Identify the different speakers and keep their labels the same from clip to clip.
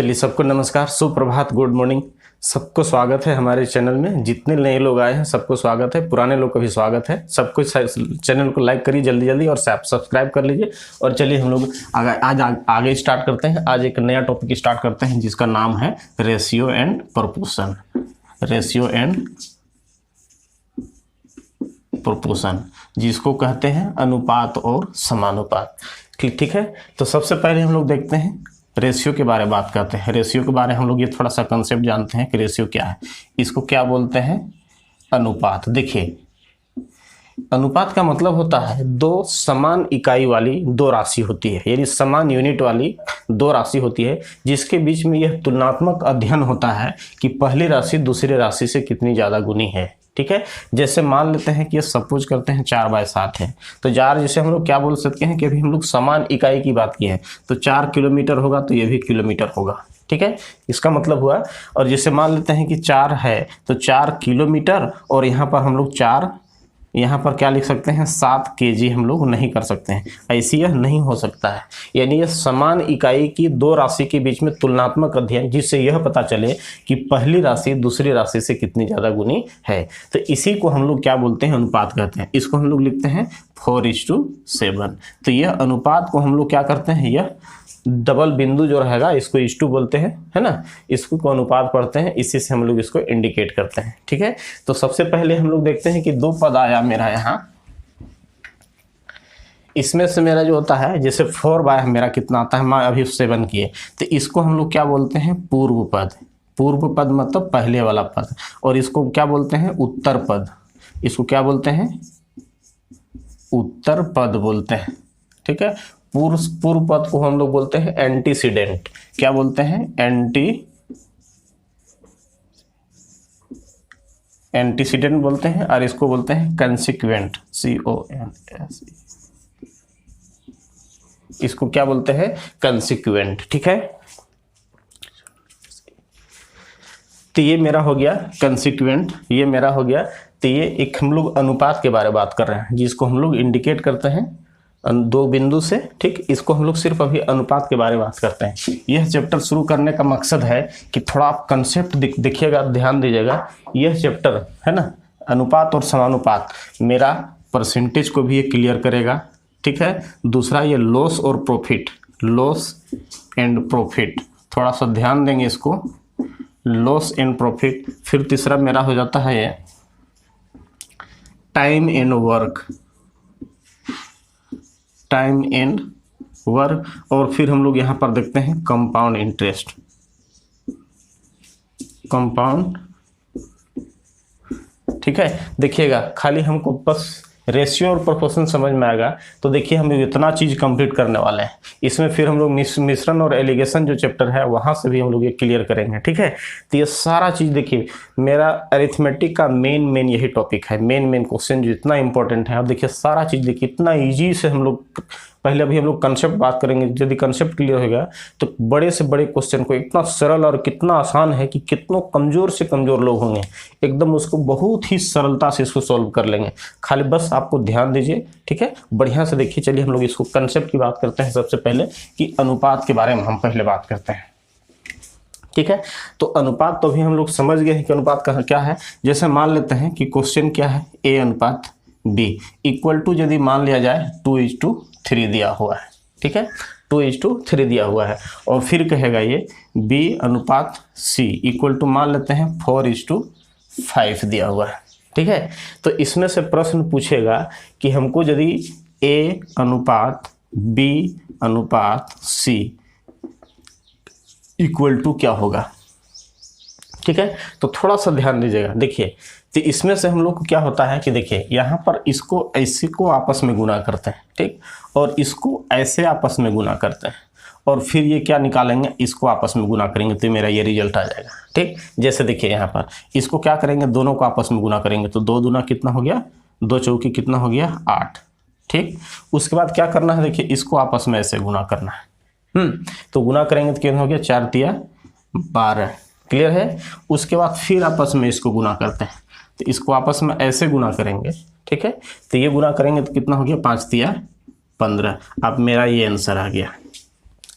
Speaker 1: चलिए, सबको नमस्कार, सुप्रभात, गुड मॉर्निंग। सबको स्वागत है हमारे चैनल में। जितने नए लोग आए हैं सबको स्वागत है, पुराने लोग का भी स्वागत है। सबको चैनल को लाइक करिए जल्दी जल्दी और सब्सक्राइब कर लीजिए। और चलिए हम लोग आगे स्टार्ट करते हैं। आज एक नया टॉपिक स्टार्ट करते हैं जिसका नाम है ratio and proportion. Ratio and proportion, जिसको कहते हैं अनुपात और समानुपात। ठीक है, तो सबसे पहले हम लोग देखते हैं रेशियो के बारे में बात करते हैं। रेशियो के बारे में हम लोग ये थोड़ा सा कंसेप्ट जानते हैं कि रेशियो क्या है। इसको क्या बोलते हैं? अनुपात। देखिए, अनुपात का मतलब होता है दो समान इकाई वाली दो राशि होती है, यानी समान यूनिट वाली दो राशि होती है जिसके बीच में यह तुलनात्मक अध्ययन होता है कि पहली राशि दूसरी राशि से कितनी ज़्यादा गुनी है। ठीक है, जैसे मान लेते हैं कि ये सपोज करते हैं 4/7 है, तो 4 जैसे हम लोग क्या बोल सकते हैं कि अभी हम लोग समान इकाई की बात की है, तो 4 किलोमीटर होगा तो ये भी किलोमीटर होगा। ठीक है, इसका मतलब हुआ। और जैसे मान लेते हैं कि 4 है तो 4 किलोमीटर, और यहाँ पर हम लोग 4 यहाँ पर क्या लिख सकते हैं 7 kg हम लोग नहीं कर सकते हैं, ऐसी यह नहीं हो सकता है। यानी यह समान इकाई की दो राशि के बीच में तुलनात्मक अध्ययन, जिससे यह पता चले कि पहली राशि दूसरी राशि से कितनी ज़्यादा गुनी है। तो इसी को हम लोग क्या बोलते हैं? अनुपात कहते हैं। इसको हम लोग लिखते हैं 4:7। तो यह अनुपात को हम लोग क्या करते हैं, यह डबल बिंदु जो रहेगा इसको इस टू बोलते हैं, है ना। इसको को अनुपात पढ़ते हैं, इसी से हम लोग इसको इंडिकेट करते हैं। ठीक है, तो सबसे पहले हम लोग देखते हैं कि दो पद आया मेरा यहाँ। इसमें से मेरा जो होता है, जैसे 4 मेरा कितना आता है, मैं अभी 7 किए, तो इसको हम लोग क्या बोलते हैं? पूर्व पद। पूर्व पद मतलब पहले वाला पद। और इसको क्या बोलते हैं? उत्तर पद। इसको क्या बोलते हैं? उत्तर पद बोलते हैं। ठीक है, पूर्व पद को हम लोग बोलते हैं एंटीसीडेंट। क्या बोलते हैं? एंटीसीडेंट बोलते हैं। और इसको बोलते हैं कंसिक्वेंट, CONS। इसको क्या बोलते हैं? कंसिक्वेंट। ठीक है, तो ये मेरा हो गया कंसिक्वेंट, ये मेरा हो गया। तो ये एक हम लोग अनुपात के बारे में बात कर रहे हैं, जिसको हम लोग इंडिकेट करते हैं दो बिंदु से। ठीक, इसको हम लोग सिर्फ अभी अनुपात के बारे में बात करते हैं। यह चैप्टर शुरू करने का मकसद है कि थोड़ा आप कंसेप्ट देखिएगा, ध्यान दीजिएगा। यह चैप्टर है ना, अनुपात और समानुपात, मेरा परसेंटेज को भी ये क्लियर करेगा। ठीक है, दूसरा ये लॉस और प्रॉफिट, लॉस एंड प्रॉफिट, थोड़ा सा ध्यान देंगे इसको, लॉस एंड प्रॉफिट। फिर तीसरा मेरा हो जाता है ये time and work, time and work. और फिर हम लोग यहाँ पर देखते हैं कंपाउंड इंटरेस्ट, कंपाउंड। ठीक है, देखिएगा, खाली हमको बस रेशियो और प्रोपोर्शन समझ में आएगा तो देखिए हम इतना चीज़ कंप्लीट करने वाले हैं। इसमें फिर हम लोग मिश्रण और एलिगेशन जो चैप्टर है वहाँ से भी हम लोग ये क्लियर करेंगे। ठीक है, तो ये सारा चीज़ देखिए, मेरा अरिथमेटिक का मेन यही टॉपिक है। मेन क्वेश्चन जो इतना इंपॉर्टेंट है। अब देखिए सारा चीज़ देखिए इतना ईजी से हम लोग, पहले अभी हम लोग कंसेप्ट बात करेंगे। यदि कंसेप्ट क्लियर होगा तो बड़े से बड़े क्वेश्चन को इतना सरल और कितना आसान है कि कितनों कमज़ोर से कमज़ोर लोग होंगे एकदम उसको बहुत ही सरलता से इसको सॉल्व कर लेंगे। खाली बस आपको ध्यान दीजिए। ठीक है, बढ़िया से देखिए। चलिए हम लोग इसको कंसेप्ट की बात करते हैं। सबसे पहले कि अनुपात के बारे में हम पहले बात करते हैं। ठीक है, तो अनुपात तो अभी हम लोग समझ गए हैं कि अनुपात का क्या है। जैसे मान लेते हैं कि क्वेश्चन क्या है, A अनुपात B इक्वल टू, यदि मान लिया जाए 2:3 दिया हुआ है। ठीक है, 2:3 दिया हुआ है। और फिर कहेगा ये B अनुपात C इक्वल टू, मान लेते हैं 4:5 दिया हुआ है। ठीक है, तो इसमें से प्रश्न पूछेगा कि हमको यदि A अनुपात B अनुपात C इक्वल टू क्या होगा। ठीक है, तो थोड़ा सा ध्यान दीजिएगा। देखिए, तो इसमें से हम लोग को क्या होता है कि देखिए यहाँ पर इसको ऐसे को आपस में गुना करते हैं। ठीक, और इसको ऐसे आपस में गुना करते हैं, और फिर ये क्या निकालेंगे, इसको आपस में गुना करेंगे तो मेरा ये रिजल्ट आ जाएगा। ठीक, जैसे देखिए यहाँ पर इसको क्या करेंगे, दोनों को आपस में गुना करेंगे तो 2 दूना कितना हो गया, 2 चौकी कितना हो गया, 8। ठीक, उसके बाद क्या करना है, देखिए इसको आपस में ऐसे गुना करना है। तो गुना करेंगे तो कितना हो गया, 4 तिया 12। क्लियर है। उसके बाद फिर आपस में इसको गुना करते हैं, तो इसको आपस में ऐसे गुना करेंगे। ठीक है, तो ये गुना करेंगे तो कितना हो गया, 5 तिया 15। अब मेरा ये आंसर आ गया।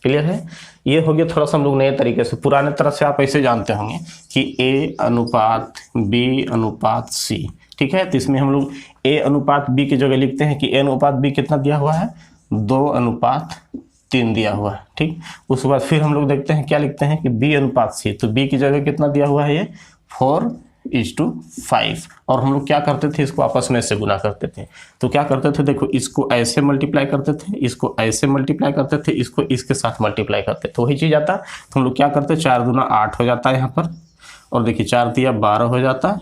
Speaker 1: क्लियर है। ये हो गया थोड़ा सा हम लोग नए तरीके से, पुराने तरह से आप ऐसे जानते होंगे कि A अनुपात B अनुपात C, ठीक है। तो इसमें हम लोग A अनुपात B की जगह लिखते हैं कि A अनुपात B कितना दिया हुआ है, 2:3 दिया हुआ है, ठीक। उसके बाद फिर हम लोग देखते हैं क्या लिखते हैं कि B अनुपात C, तो B की जगह कितना दिया हुआ है, ये 4:5। और हम लोग क्या करते थे, इसको आपस में ऐसे गुना करते थे। तो क्या करते थे, देखो इसको ऐसे मल्टीप्लाई करते थे, इसको ऐसे मल्टीप्लाई करते थे, इसको इसके साथ मल्टीप्लाई करते, तो वही चीज़ आता। तो हम लोग क्या करते, 4 दूना 8 हो जाता है यहाँ पर, और देखिए 4 दिया 12 हो जाता,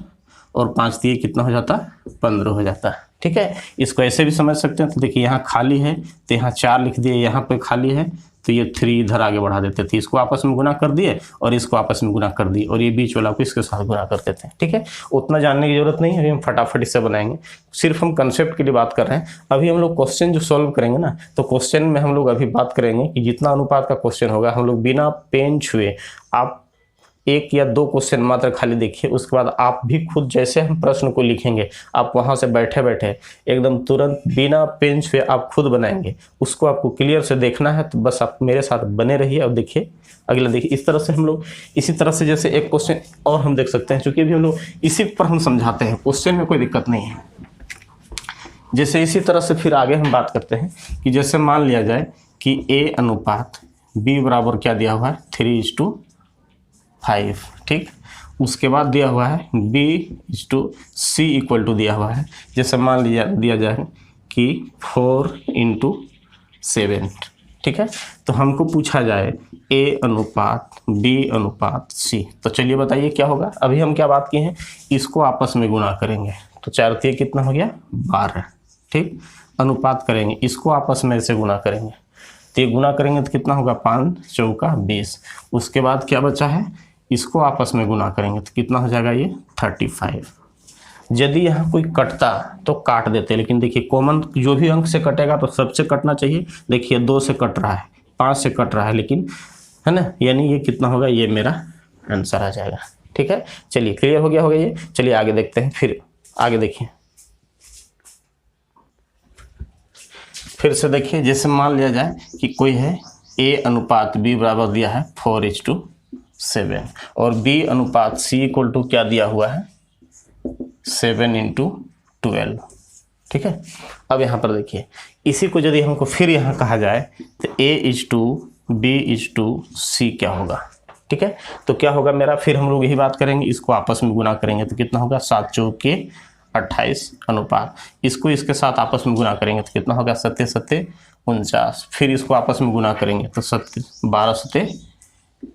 Speaker 1: और 5 दिए कितना हो जाता, 15 हो जाता, ठीक है। इसको ऐसे भी समझ सकते हैं। तो देखिए यहाँ खाली है तो यहाँ 4 लिख दिए, यहाँ पे खाली है तो ये 3 इधर आगे बढ़ा देते थे, इसको आपस में गुना कर दिए और इसको आपस में गुना कर दिए, और ये बीच वाला को इसके साथ गुना करते थे, ठीक है। उतना जानने की जरूरत नहीं है, अभी हम फटाफट इससे बनाएंगे, सिर्फ हम कंसेप्ट के लिए बात कर रहे हैं। अभी हम लोग क्वेश्चन जो सॉल्व करेंगे ना, तो क्वेश्चन में हम लोग अभी बात करेंगे कि जितना अनुपात का क्वेश्चन होगा, हम लोग बिना पेन छुए, आप 1 या 2 क्वेश्चन मात्र खाली देखिए, उसके बाद आप भी खुद जैसे हम प्रश्न को लिखेंगे, आप वहां से बैठे बैठे एकदम तुरंत बिना पेन छुए आप खुद बनाएंगे। उसको आपको क्लियर से देखना है, तो बस आप मेरे साथ बने रहिए और देखिए अगला। देखिए इस तरह से हम लोग, इसी तरह से जैसे एक क्वेश्चन और हम देख सकते हैं, चूंकि अभी हम लोग इसी पर हम समझाते हैं, क्वेश्चन में कोई दिक्कत नहीं है। जैसे इसी तरह से फिर आगे हम बात करते हैं कि जैसे मान लिया जाए कि A अनुपात B बराबर क्या दिया हुआ है, 3:5, ठीक। उसके बाद दिया हुआ है B/C इक्वल टू दिया हुआ है, जैसे मान लिया दिया जाए कि 4:7, ठीक है। तो हमको पूछा जाए A अनुपात B अनुपात C, तो चलिए बताइए क्या होगा। अभी हम क्या बात किए हैं, इसको आपस में गुना करेंगे, तो 4 तिया कितना हो गया, 12, ठीक। अनुपात करेंगे, इसको आपस में ऐसे गुना करेंगे, तो ये गुना करेंगे तो कितना होगा, 5 चौका 20। उसके बाद क्या बचा है, इसको आपस में गुना करेंगे तो कितना हो जाएगा, ये 35। यदि यहाँ कोई कटता तो काट देते, लेकिन देखिए कॉमन जो भी अंक से कटेगा तो सबसे कटना चाहिए। देखिए 2 से कट रहा है, 5 से कट रहा है, लेकिन है ना, यानी ये कितना होगा, ये मेरा आंसर आ जाएगा, ठीक है। चलिए क्लियर हो गया ये। चलिए आगे देखते हैं, फिर आगे देखिए, फिर से देखिए, जैसे मान लिया जाए कि कोई है A अनुपात B बराबर दिया है 4:7, और B अनुपात C इक्वल टू क्या दिया हुआ है, 7:12, ठीक है। अब यहाँ पर देखिए, इसी को यदि हमको फिर यहाँ कहा जाए तो A/B/C क्या होगा, ठीक है। तो क्या होगा मेरा, फिर हम लोग यही बात करेंगे, इसको आपस में गुना करेंगे तो कितना होगा, 7 चौके 28 अनुपात, इसको इसके साथ आपस में गुना करेंगे तो कितना होगा, 7×7 49, फिर इसको आपस में गुना करेंगे तो 12×7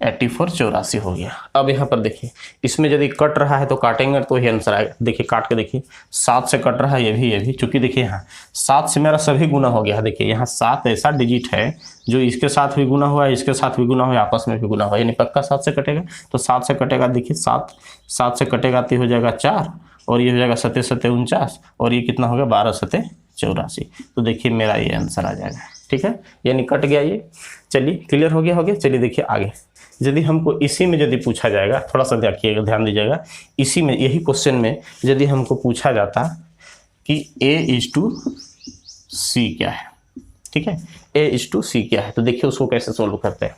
Speaker 1: 84 84 हो गया। अब यहाँ पर देखिए, इसमें यदि कट रहा है तो काटेंगे तो ही आंसर आएगा। देखिए काट के देखिए, 7 से कट रहा है, ये भी चूंकि देखिए यहाँ 7 से मेरा सभी गुना हो गया है। देखिए यहाँ 7 ऐसा डिजिट है जो इसके साथ भी गुना हुआ है, इसके साथ भी गुना हुआ है, आपस में भी गुना हुआ है, यानी पक्का 7 से कटेगा। तो 7 से कटेगा, देखिए 7 से कटेगा तो हो जाएगा 4, और ये हो जाएगा 7×7 49, और ये कितना होगा, 12×7 84। तो देखिए मेरा ये आंसर आ जाएगा, ठीक है, यानी कट गया ये। चलिए क्लियर हो गया। चलिए देखिए आगे, यदि हमको इसी में यदि पूछा जाएगा, थोड़ा सा देखिएगा, ध्यान दीजिएगा, इसी में यही क्वेश्चन में यदि हमको पूछा जाता कि A/C क्या है, ठीक है, A/C क्या है, तो देखिए उसको कैसे सोल्व करते हैं।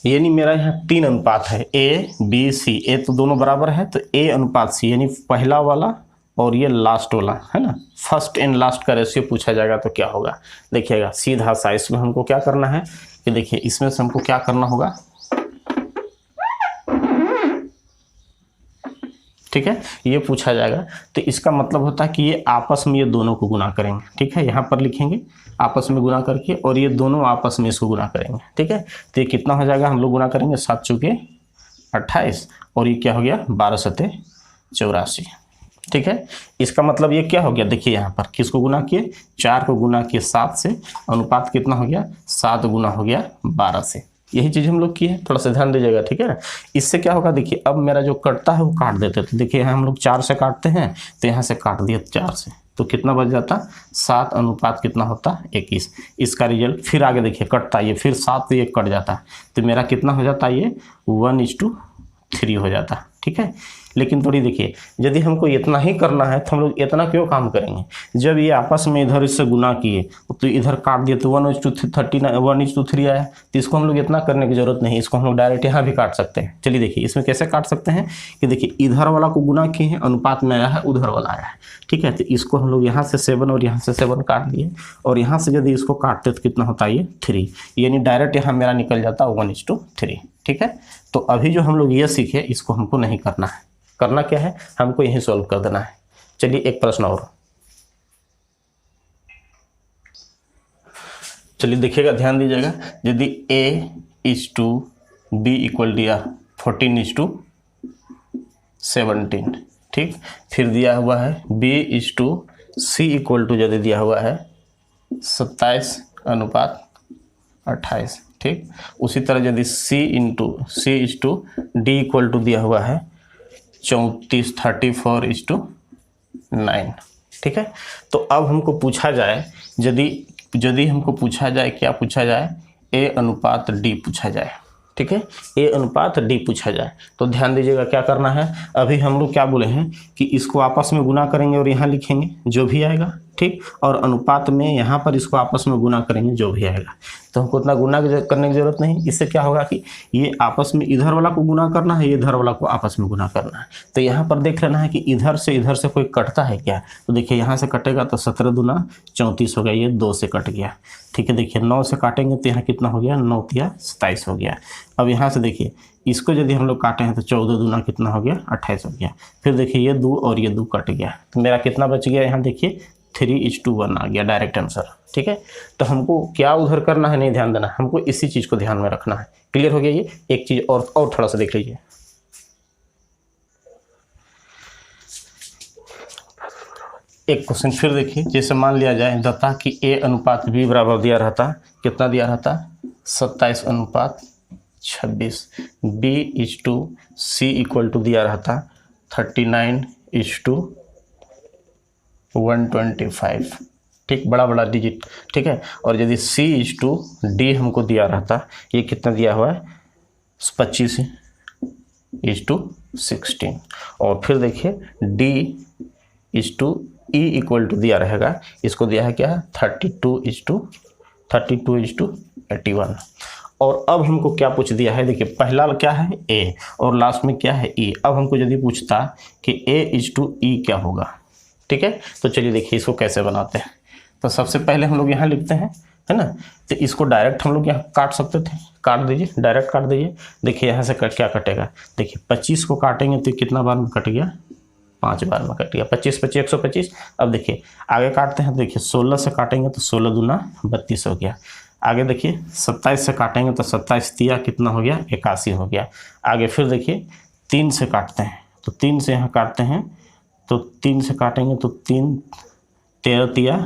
Speaker 1: यानी मेरा यहाँ 3 अनुपात है, A/B/C, A तो दोनों बराबर है, तो A अनुपात C, यानी पहला वाला और ये लास्ट वाला है ना, फर्स्ट एंड लास्ट का रेशियो पूछा जाएगा तो क्या होगा। देखिएगा सीधा सा, इसमें हमको क्या करना है कि देखिए, इसमें से हमको क्या करना होगा, ठीक है, ये पूछा जाएगा तो इसका मतलब होता है कि ये आपस में ये दोनों को गुना करेंगे, ठीक है, यहाँ पर लिखेंगे आपस में गुना करके, और ये दोनों आपस में इसको गुना करेंगे, ठीक है। तो ये कितना हो जाएगा, हम लोग गुना करेंगे 7 चौके 28, और ये क्या हो गया, 12×7 84, ठीक है। इसका मतलब ये क्या हो गया, देखिए यहाँ पर किसको गुना किए, 4 को गुना किए 7 से, अनुपात कितना हो गया, 7 गुना हो गया 12 से। यही चीज हम लोग की है, थोड़ा सा ध्यान दीजिएगा, ठीक है ना। इससे क्या होगा, देखिए अब मेरा जो कटता है वो काट देते थे। देखिए यहाँ हम लोग 4 से काटते हैं, तो यहाँ से काट दिया 4 से, तो कितना बच जाता, 7 अनुपात कितना होता, 21। इसका रिजल्ट फिर आगे देखिए कटता है, ये फिर 7 से 1 कट जाता है, तो मेरा कितना हो जाता है, ये 1:3 हो जाता है, ठीक है। लेकिन थोड़ी देखिए, यदि हमको इतना ही करना है तो हम लोग इतना क्यों काम करेंगे, जब ये आपस में इधर इससे गुना किए तो इधर काट दिए तो 1:39 आया, तो इसको हम लोग इतना करने की जरूरत नहीं, इसको हम लोग डायरेक्ट यहाँ भी काट सकते हैं। चलिए देखिए इसमें कैसे काट सकते हैं कि देखिए इधर वाला को गुना किए हैं, अनुपात में आया है, उधर वाला आया है, ठीक है। तो इसको हम लोग यहाँ से 7 और यहाँ से 7 काट दिए, और यहाँ से यदि इसको काटते तो कितना होता है ये 3, यानी डायरेक्ट यहाँ मेरा निकल जाता है 1:3, ठीक है। तो अभी जो हम लोग ये सीखे इसको हमको नहीं करना है, करना क्या है, हमको यही सॉल्व कर देना है। चलिए एक प्रश्न और, चलिए देखिएगा, ध्यान दीजिएगा। यदि A/B इक्वल दिया 14:17, ठीक। फिर दिया हुआ है B/C इक्वल टू यदि दिया हुआ है 27:28, ठीक। उसी तरह यदि C/D इक्वल टू दिया हुआ है 34:9, ठीक है। तो अब हमको पूछा जाए, यदि हमको पूछा जाए, क्या पूछा जाए, A/D पूछा जाए, ठीक है। A/D पूछा जाए तो ध्यान दीजिएगा क्या करना है। अभी हम लोग क्या बोले हैं कि इसको आपस में गुना करेंगे और यहाँ लिखेंगे जो भी आएगा, ठीक। और अनुपात में यहाँ पर इसको आपस में गुना करेंगे जो भी आएगा, तो हमको उतना गुना करने की जरूरत नहीं। इससे क्या होगा कि ये आपस में इधर वाला को गुना करना है, ये इधर वाला को आपस में गुना करना है। तो यहाँ पर देख लेना है कि इधर से कोई कटता है क्या, तो देखिए यहाँ से कटेगा तो 17 दूना 34 हो गया, ये 2 से कट गया, ठीक है। देखिए 9 से काटेंगे तो यहाँ कितना हो गया, 9 × 27 हो गया। अब यहाँ से देखिए इसको यदि हम लोग काटे हैं तो 14 दूना कितना हो गया, 28 हो गया। फिर देखिए ये 2 और ये 2 कट गया, तो मेरा कितना बच गया, यहाँ देखिए 3:1 आ गया, डायरेक्ट आंसर, ठीक है। तो हमको क्या उधर करना है, नहीं ध्यान देना, हमको इसी चीज़ को ध्यान में रखना है। क्लियर हो गया ये। एक चीज़ और थोड़ा सा देख लीजिए, एक क्वेश्चन फिर देखिए। जैसे मान लिया जाए दत्ता कि A/B बराबर दिया रहता, कितना दिया रहता, 27:26, B/C इक्वल टू दिया रहता 39:125, ठीक, बड़ा डिजिट, ठीक है। और यदि C/D हमको दिया रहता, ये कितना दिया हुआ है, 25:16, और फिर देखिए D/E इक्वल टू दिया रहेगा, इसको दिया है क्या है 32:81। और अब हमको क्या पूछ दिया है, देखिए पहला क्या है A और लास्ट में क्या है E। अब हमको यदि पूछता कि A/E क्या होगा, ठीक है। तो चलिए देखिए इसको कैसे बनाते हैं। तो सबसे पहले हम लोग यहाँ लिखते हैं, है ना। तो इसको डायरेक्ट हम लोग यहाँ काट सकते थे, काट दीजिए, डायरेक्ट काट दीजिए। देखिए यहाँ से क्या कटेगा, देखिए 25 को काटेंगे तो कितना बार में कट गया, 5 बार में कट गया, 25 × 25 125। अब देखिए आगे काटते हैं, देखिए 16 से काटेंगे तो 16 दूना 32 हो गया। आगे देखिए 27 से काटेंगे तो 27 तिया कितना हो गया, 81 हो गया। आगे फिर देखिए 3 से काटते हैं, तो 3 से यहाँ काटते हैं, तो 3 से काटेंगे तो 3 13 तिया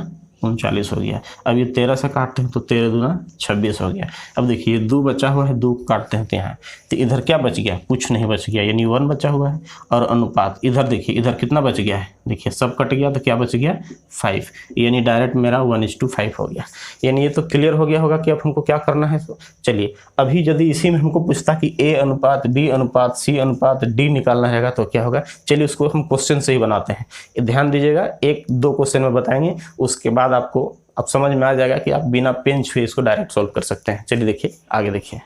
Speaker 1: 39 हो गया। अब ये 13 से काटते हैं तो 13 दूना 26 हो गया। अब देखिए 2 बचा हुआ है, 2 काटते हैं तो यहाँ, तो इधर क्या बच गया, कुछ नहीं बच गया, यानी 1 बचा हुआ है। और अनुपात इधर देखिए, इधर कितना बच गया है, देखिए सब कट गया तो क्या बच गया 5, यानी डायरेक्ट मेरा 1:5 हो गया। यानी ये तो क्लियर हो गया होगा कि अब हमको क्या करना है। तो चलिए अभी यदि इसी में हमको पूछता कि A/B/C/D निकालना रहेगा तो क्या होगा, चलिए उसको हम क्वेश्चन से ही बनाते हैं। ध्यान दीजिएगा, 1-2 क्वेश्चन में बताएंगे, उसके बाद आपको अब समझ में आ जाएगा कि आप बिना पेन छुए इसको डायरेक्ट सॉल्व कर सकते हैं। चलिए देखिए आगे देखिए,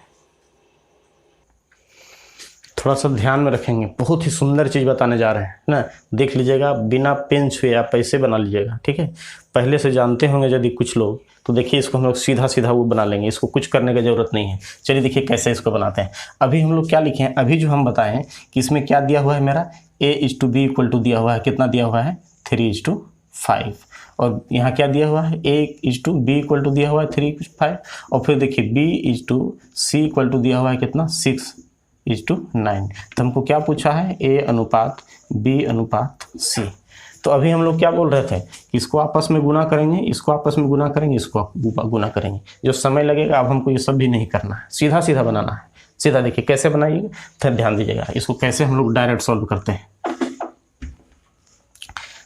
Speaker 1: थोड़ा सा ध्यान में रखेंगे, बहुत ही सुंदर चीज़ बताने जा रहे हैं ना, देख लीजिएगा, बिना पेन छुए आप ऐसे बना लीजिएगा, ठीक है। पहले से जानते होंगे यदि कुछ लोग, तो देखिए इसको हम लोग सीधा वो बना लेंगे, इसको कुछ करने की ज़रूरत नहीं है। चलिए देखिए कैसे इसको बनाते हैं। अभी हम लोग क्या लिखे हैं, अभी जो हम बताएं कि इसमें क्या दिया हुआ है, मेरा A/B इक्वल टू दिया हुआ है, कितना दिया हुआ है 3:5, और यहाँ क्या दिया हुआ है A/B इक्वल टू दिया हुआ है 3:5, और फिर देखिए B/C इक्वल टू दिया हुआ है कितना 6:9। तो हमको क्या पूछा है, A/B/C। तो अभी हम लोग क्या बोल रहे थे, इसको आपस में गुना करेंगे, इसको आपस में गुना करेंगे, इसको गुना करेंगे, जो समय लगेगा। अब हमको ये सब भी नहीं करना है, सीधा बनाना है। सीधा देखिए कैसे बनाइएगा, फिर ध्यान दीजिएगा इसको कैसे हम लोग डायरेक्ट सॉल्व करते हैं।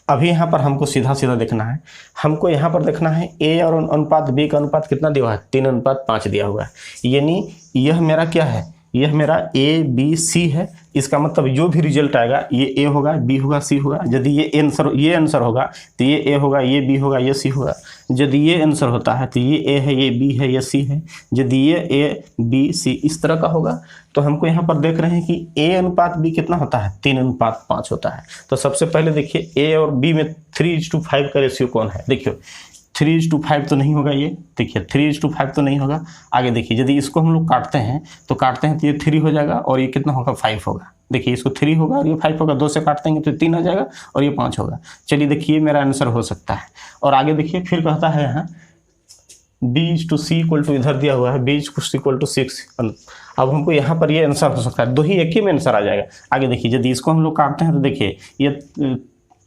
Speaker 1: अभी यहाँ पर हमको सीधा देखना है, हमको यहाँ पर देखना है A और अनुपात B का अनुपात कितना दिया हुआ है, 3:5 दिया हुआ है। यानी यह मेरा क्या है, यह मेरा ए बी सी है, इसका मतलब जो भी रिजल्ट आएगा ये ए होगा, बी होगा, सी होगा। यदि ये आंसर होगा तो ये ए होगा, ये बी होगा, ये सी होगा। यदि ये आंसर होता है तो ये ए है, ये बी है, ये सी है। यदि ये ए बी सी इस तरह का होगा तो हमको यहाँ पर देख रहे हैं कि ए अनुपात बी कितना होता है, 3:5 होता है। तो सबसे पहले देखिए ए और बी में 3:5 का रेशियो कौन है। देखिए 3:5 तो नहीं होगा, ये देखिए 3:5 तो नहीं होगा। आगे देखिए यदि इसको हम लोग काटते हैं तो ये 3 हो जाएगा और ये कितना होगा, 5 होगा। देखिए इसको 3 होगा और ये 5 होगा, 2 से काट देंगे तो 3 हो जाएगा और ये 5 होगा। चलिए देखिए मेरा आंसर हो सकता है। और आगे देखिए फिर कहता है यहाँ B/C = इधर दिया हुआ है B/C = 6। अब हमको यहाँ पर ये आंसर हो सकता है, दो ही एक ही में आंसर आ जाएगा। आगे देखिए यदि इसको हम लोग काटते हैं तो देखिए ये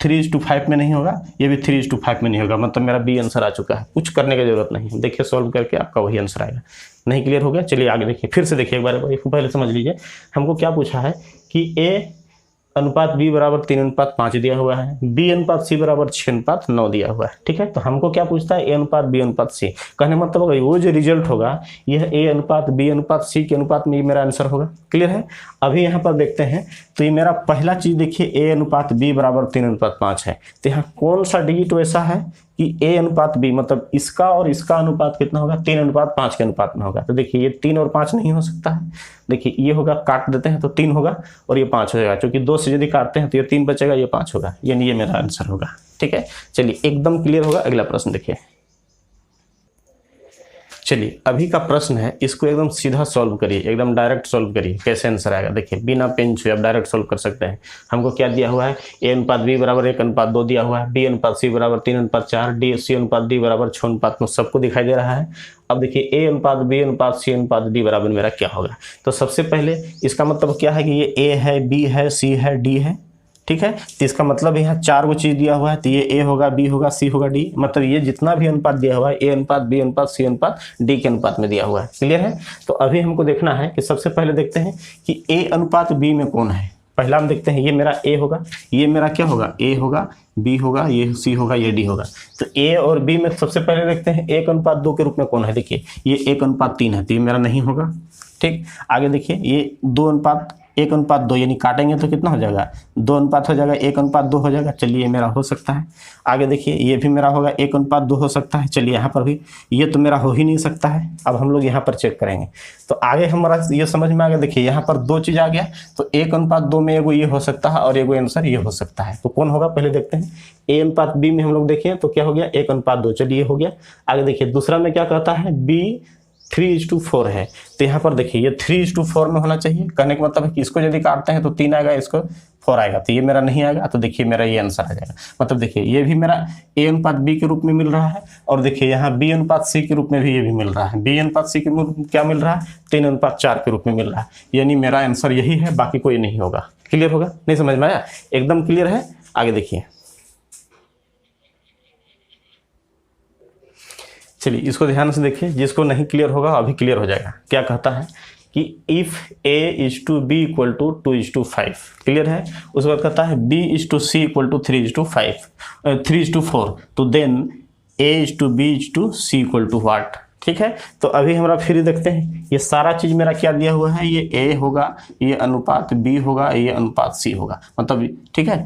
Speaker 1: 3:5 में नहीं होगा, ये भी 3:5 में नहीं होगा, मतलब मेरा बी आंसर आ चुका है। कुछ करने की जरूरत नहीं है, देखिए सॉल्व करके आपका वही आंसर आएगा। नहीं क्लियर हो गया? चलिए आगे देखिए, फिर से देखिए एक बार पहले समझ लीजिए। हमको क्या पूछा है कि ए अनुपात बी बराबर 3:5 दिया हुआ है, बी अनुपात सी बराबर 6:9 दिया हुआ है। ठीक है, तो हमको क्या पूछता है, ए अनुपात बी अनुपात सी। कहने मतलब होगा वो जो रिजल्ट होगा यह ए अनुपात बी अनुपात सी के अनुपात में मेरा आंसर होगा। क्लियर है? अभी यहाँ पर देखते हैं तो ये मेरा पहला चीज देखिए ए अनुपात बी बराबर 3:5 है। तो यहाँ कौन सा डिजिट वैसा है कि ए अनुपात बी, मतलब इसका और इसका अनुपात कितना होगा, 3:5 के अनुपात में होगा। तो देखिए ये 3 और 5 नहीं हो सकता है। देखिए ये होगा, काट देते हैं तो 3 होगा और ये 5 हो जाएगा, क्योंकि 2 से यदि काटते हैं तो ये 3 बचेगा, ये 5 होगा, यानी ये मेरा आंसर होगा। ठीक है, चलिए एकदम क्लियर होगा। अगला प्रश्न देखिए। चलिए अभी का प्रश्न है, इसको एकदम सीधा सॉल्व करिए, एकदम डायरेक्ट सॉल्व करिए। कैसे आंसर आएगा देखिए, बिना पेन छुए आप डायरेक्ट सॉल्व कर सकते हैं। हमको क्या दिया हुआ है, ए अनुपात बी बराबर 1:2 दिया हुआ है, बी अनुपात सी बराबर 3:4, डी सी अनुपात डी बराबर 6:9, सबको दिखाई दे रहा है। अब देखिए ए अनुपात बी अनुपात सी अनुपात डी बराबर मेरा क्या होगा। तो सबसे पहले इसका मतलब क्या है कि ये ए है, बी है, सी है, डी है। ठीक है, तो इसका मतलब यहाँ 4 गो चीज दिया हुआ है, तो ये ए होगा, बी होगा, सी होगा, डी, मतलब ये जितना भी अनुपात दिया हुआ है ए अनुपात बी अनुपात सी अनुपात डी के अनुपात में दिया हुआ है। क्लियर है? तो अभी हमको देखना है कि सबसे पहले देखते हैं कि ए अनुपात बी में कौन है। पहला हम देखते हैं, ये मेरा ए होगा, ये मेरा क्या होगा, ए होगा, बी होगा, ये सी होगा, ये डी होगा। तो ए और बी में सबसे पहले देखते हैं 1:2 के रूप में कौन है। देखिए ये 1:3 है, तो ये मेरा नहीं होगा। ठीक, आगे देखिए ये 1:2 यानी काटेंगे तो कितना हो जाएगा, 2 हो जाएगा, 1:2 हो जाएगा। चलिए मेरा हो सकता है। आगे देखिए ये भी मेरा होगा 1:2 हो सकता है। चलिए यहाँ पर भी ये तो मेरा हो ही नहीं सकता है। अब हम लोग यहाँ पर चेक करेंगे तो आगे हमारा ये समझ में आ गया। देखिए यहाँ पर 2 चीज आ गया, तो 1:2 में एगो ये हो सकता है और एगो आंसर ये हो सकता है। तो कौन होगा पहले देखते हैं। ए अनुपात बी में हम लोग देखिए तो क्या हो गया, 1:2। चलिए हो गया। आगे देखिए दूसरा में क्या कहता है, बी 3:4 है। तो यहाँ पर देखिए ये 3:4 में होना चाहिए। कहने का मतलब है कि इसको यदि काटते हैं तो 3 आएगा, इसको 4 आएगा, तो ये मेरा नहीं आएगा। तो देखिए मेरा ये आंसर आ जाएगा। मतलब देखिए ये भी मेरा ए अनुपात बी के रूप में मिल रहा है और देखिए यहाँ बी अनुपात सी के रूप में भी ये भी मिल रहा है। बी अनुपात सी के रूप में क्या मिल रहा है, 3:4 के रूप में मिल रहा है। यानी मेरा आंसर यही है, बाकी कोई नहीं होगा। क्लियर होगा? नहीं समझ में आया? एकदम क्लियर है। आगे देखिए, चलिए इसको ध्यान से देखिए, जिसको नहीं क्लियर होगा अभी क्लियर हो जाएगा। क्या कहता है कि इफ A/B = 2:5। क्लियर है? उसके बाद कहता है B/C = 3:4, तो देन A/B/C = व्हाट। ठीक है, तो अभी हमारा फिर देखते हैं, ये सारा चीज मेरा क्या दिया हुआ है, ये A होगा, ये अनुपात B होगा, ये अनुपात C होगा, मतलब ठीक है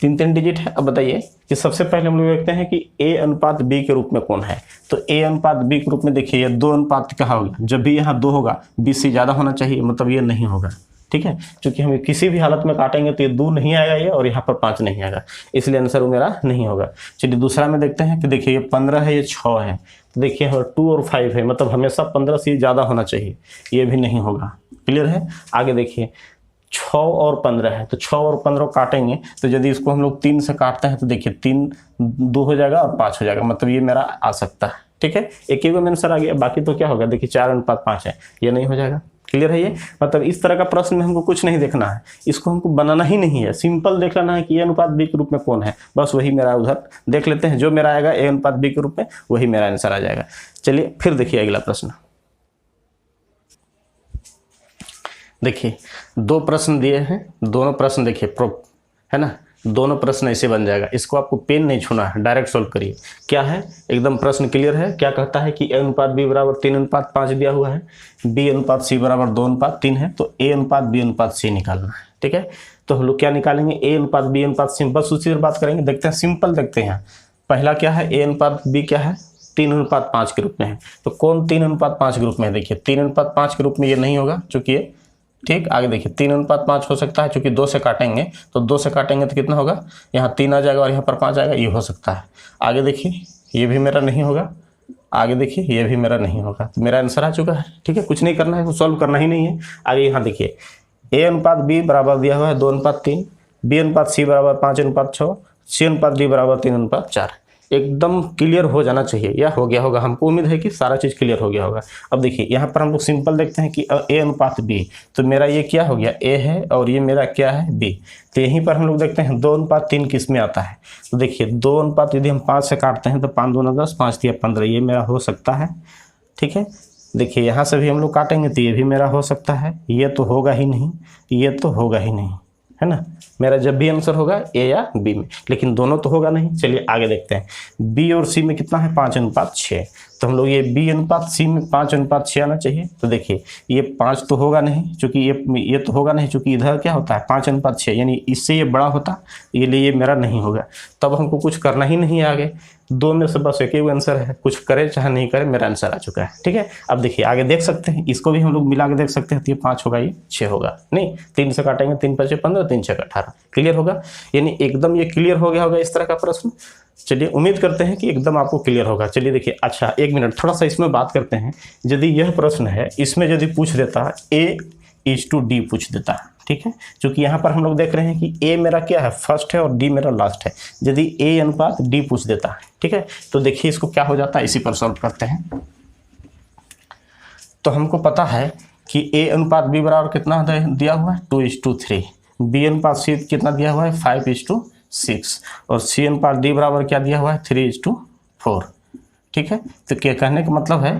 Speaker 1: 3 डिजिट है। अब बताइए कि सबसे पहले हम लोग देखते हैं कि ए अनुपात बी के रूप में कौन है। तो ए अनुपात बी के रूप में देखिए ये 2 अनुपात कहाँ होगा, जब भी यहाँ 2 होगा बी से ज़्यादा होना चाहिए, मतलब ये नहीं होगा। ठीक है, क्योंकि हम किसी भी हालत में काटेंगे तो ये 2 नहीं आएगा ये, और यहाँ पर 5 नहीं आएगा, इसलिए आंसर मेरा नहीं होगा। चलिए दूसरा में देखते हैं कि देखिए ये 15 है, ये 6 है। तो देखिए 2 और 5 है, मतलब हमेशा 15 से ज़्यादा होना चाहिए, ये भी नहीं होगा। क्लियर है? आगे देखिए 6 और 15 है, तो 6 और 15 काटेंगे तो यदि इसको हम लोग 3 से काटते हैं तो देखिए 3 2 हो जाएगा और 5 हो जाएगा, मतलब ये मेरा आ सकता है। ठीक है, एक ही में आंसर आ गया। बाकी तो क्या होगा, देखिए 4:5 है, ये नहीं हो जाएगा। क्लियर है? ये मतलब इस तरह का प्रश्न में हमको कुछ नहीं देखना है, इसको हमको बनाना ही नहीं है, सिंपल देख लेना है कि ए अनुपात बी के रूप में कौन है, बस वही मेरा उधर देख लेते हैं। जो मेरा आएगा ए अनुपात बी के रूप में वही मेरा आंसर आ जाएगा। चलिए फिर देखिए अगला प्रश्न। देखिए 2 प्रश्न दिए हैं, दोनों प्रश्न देखिए है ना, दोनों प्रश्न ऐसे बन जाएगा। इसको आपको पेन नहीं छूना है, डायरेक्ट सॉल्व करिए। क्या है, एकदम प्रश्न क्लियर है। क्या कहता है कि A अनुपात B बराबर 3:5 दिया हुआ है, B अनुपात C बराबर 2:3 है, तो A अनुपात B अनुपात C निकालना है। ठीक है, तो हम लोग क्या निकालेंगे, A अनुपात B अनुपात C, बस उसी पर बात करेंगे। देखते हैं, सिंपल देखते हैं। पहला क्या है, A अनुपात B क्या है, 3:5 के रूप में है। तो कौन 3:5 के रूप में है, देखिए 3:5 के रूप में ये नहीं होगा, चूंकि ये ठीक। आगे देखिए 3:5 हो सकता है, चूंकि 2 से काटेंगे, तो 2 से काटेंगे तो कितना होगा, यहाँ 3 आ जाएगा और यहाँ पर 5 आएगा, ये हो सकता है। आगे देखिए ये भी मेरा नहीं होगा, आगे देखिए ये भी मेरा नहीं होगा, तो मेरा आंसर आ चुका है। ठीक है, कुछ नहीं करना है, कुछ सॉल्व करना ही नहीं है। आगे यहाँ देखिए A अनुपात B बराबर दिया हुआ है 2:3, B अनुपात C बराबर 5:6, C अनुपात D बराबर 3:4। एकदम क्लियर हो जाना चाहिए, या हो गया होगा, हमको उम्मीद है कि सारा चीज़ क्लियर हो गया होगा। अब देखिए यहाँ पर हम लोग सिंपल देखते हैं कि A अनुपात B, तो मेरा ये क्या हो गया, A है और ये मेरा क्या है, B। तो यहीं पर हम लोग देखते हैं 2:3 किस में आता है। तो देखिए 2 अनुपात यदि हम 5 से काटते हैं तो 5 दूना 10, 5 दिया 15, ये मेरा हो सकता है। ठीक है, देखिए यहाँ से भी हम लोग काटेंगे तो ये भी मेरा हो सकता है। ये तो होगा ही नहीं, ये तो होगा ही नहीं, है ना। मेरा जब भी आंसर होगा A या B में, लेकिन दोनों तो होगा नहीं। चलिए आगे देखते हैं। B और C में कितना है, 5:6, तो हम लोग ये B अनुपात C में 5:6 आना चाहिए। तो देखिए ये 5 तो होगा नहीं, चूंकि ये तो होगा नहीं, चूंकि इधर क्या होता है 5:6, यानी इससे ये बड़ा होता, ये लिए ये मेरा नहीं होगा। तब हमको कुछ करना ही नहीं है आगे, 2 में से बस एक ही आंसर है, कुछ करे चाहे नहीं करे, मेरा आंसर आ चुका है। ठीक है, अब देखिए आगे देख सकते हैं, इसको भी हम लोग मिला के देख सकते हैं। तो ये 5 होगा, ये 6 होगा, नहीं 3 से काटेंगे, 3 × 5 = 15, 3 × 6 = 18। क्लियर होगा, यानी एकदम ये क्लियर हो गया होगा इस तरह का प्रश्न। चलिए उम्मीद करते हैं कि एकदम आपको क्लियर होगा। चलिए देखिए, अच्छा 1 मिनट थोड़ा सा इसमें बात करते हैं। यदि यह प्रश्न है, इसमें यदि पूछ देता A:D पूछ देता है, ठीक है, क्योंकि यहाँ पर हम लोग देख रहे हैं कि A मेरा क्या है, फर्स्ट है और D मेरा लास्ट है। यदि A अनुपात D पूछ देता है, ठीक है, तो देखिए इसको क्या हो जाता है, इसी पर सॉल्व करते हैं। तो हमको पता है कि A अनुपात B बराबर कितना दिया हुआ है, 2:3, B अनुपात C कितना दिया हुआ है, 5:6, और C अनुपात D बराबर क्या दिया हुआ है, 3:4। ठीक है, तो क्या कहने का मतलब है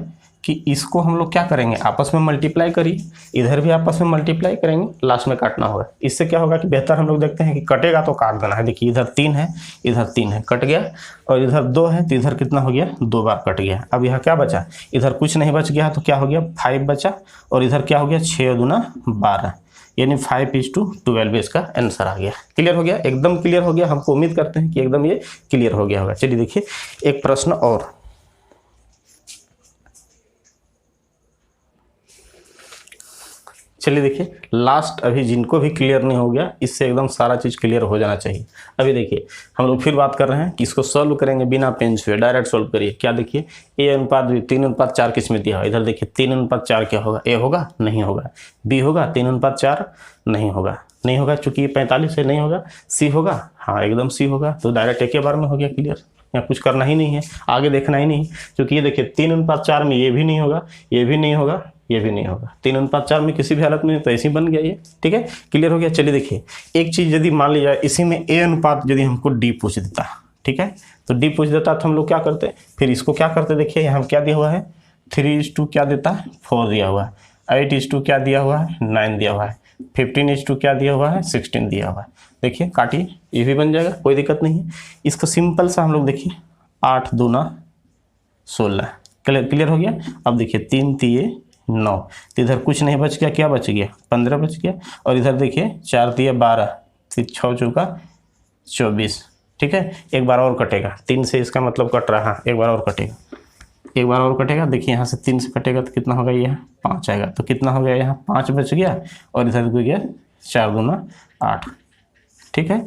Speaker 1: कि इसको हम लोग क्या करेंगे, आपस में मल्टीप्लाई करिए, इधर भी आपस में मल्टीप्लाई करेंगे, लास्ट में काटना होगा। इससे क्या होगा कि बेहतर हम लोग देखते हैं कि कटेगा तो काट देना है। देखिए इधर 3 है, इधर 3 है, कट गया, और इधर 2 है तो इधर कितना हो गया, 2 बार कट गया। अब यहाँ क्या बचा, इधर कुछ नहीं बच गया, तो क्या हो गया, 5 बचा, और इधर क्या हो गया, 6 दूना 12, यानी 5:12 इसका आंसर आ गया। क्लियर हो गया, एकदम क्लियर हो गया। हमको उम्मीद करते हैं कि एकदम ये क्लियर हो गया होगा। चलिए देखिए एक प्रश्न और, चलिए देखिए लास्ट, अभी जिनको भी क्लियर नहीं हो गया, इससे एकदम सारा चीज़ क्लियर हो जाना चाहिए। अभी देखिए हम लोग फिर बात कर रहे हैं कि इसको सॉल्व करेंगे बिना पेन छुए, डायरेक्ट सॉल्व करिए। क्या देखिए A अनुपात B 3:4 किस में दिया है, इधर देखिए 3:4 क्या होगा, A होगा, नहीं होगा, B होगा, 3:4 नहीं होगा, नहीं होगा, चूंकि ये 45 से नहीं होगा, C होगा, हाँ एकदम C होगा। तो डायरेक्ट एक ही बार में हो गया क्लियर, यहाँ कुछ करना ही नहीं है, आगे देखना ही नहीं, क्योंकि ये देखिए 3:4 में ये भी नहीं होगा, ये भी नहीं होगा, ये भी नहीं होगा, 3:4 में किसी भी हालत में, तो ऐसे ही बन गया ये। ठीक है, क्लियर हो गया। चलिए देखिए एक चीज़, यदि मान लिया इसी में A अनुपात यदि हमको D पूछ देता, ठीक है, तो D पूछ देता तो हम लोग क्या करते, फिर इसको क्या करते, देखिए यहाँ क्या दिया हुआ है, 3:2 क्या देता है, 4 दिया हुआ है, 8:2 क्या दिया हुआ है, 9 दिया हुआ है, 15:2 क्या दिया हुआ है, 16 दिया हुआ है। देखिए काटिए, ये भी बन जाएगा, कोई दिक्कत नहीं है। इसको सिंपल सा हम लोग देखिए 8 दूना 16, क्लियर हो गया। अब देखिए 3 तिये 9, तो इधर कुछ नहीं बच गया, क्या बच गया, 15 बच गया, और इधर देखिए 4 तिये 12, 6 चौका 24। ठीक है, एक बार और कटेगा, 3 से इसका मतलब कट रहा है, एक बार और कटेगा, एक बार और कटेगा। देखिए यहाँ से 3 से कटेगा तो कितना होगा, ये 5 आएगा, तो कितना हो गया, यहाँ 5 बच गया, और इधर हो गया 4 दूना 8। ठीक है,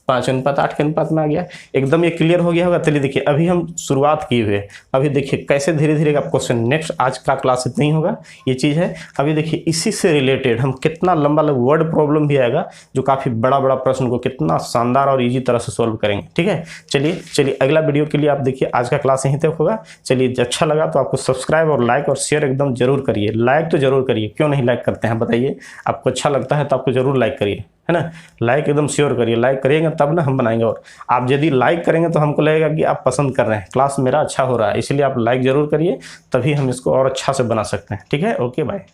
Speaker 1: 5:8 के अनुपात में आ गया, एकदम ये क्लियर हो गया होगा। चलिए देखिए अभी हम शुरुआत किए हुए, अभी देखिए कैसे धीरे धीरे का क्वेश्चन, नेक्स्ट आज का क्लास इतना ही होगा, ये चीज़ है। अभी देखिए इसी से रिलेटेड हम कितना लंबा वर्ड प्रॉब्लम भी आएगा, जो काफ़ी बड़ा बड़ा प्रश्न को कितना शानदार और ईजी तरह से सॉल्व करेंगे। ठीक है, चलिए अगला वीडियो के लिए आप देखिए, आज का क्लास यहीं तक होगा। चलिए अच्छा लगा तो आपको सब्सक्राइब और लाइक और शेयर एकदम जरूर करिए, लाइक तो जरूर करिए, क्यों नहीं लाइक करते हैं बताइए, आपको अच्छा लगता है तो आपको जरूर लाइक करिए, है ना, लाइक एकदम श्योर करिए, लाइक करिएगा तब ना हम बनाएंगे। और आप यदि लाइक करेंगे तो हमको लगेगा कि आप पसंद कर रहे हैं, क्लास मेरा अच्छा हो रहा है, इसलिए आप लाइक जरूर करिए, तभी हम इसको और अच्छा से बना सकते हैं। ठीक है, ओके बाय।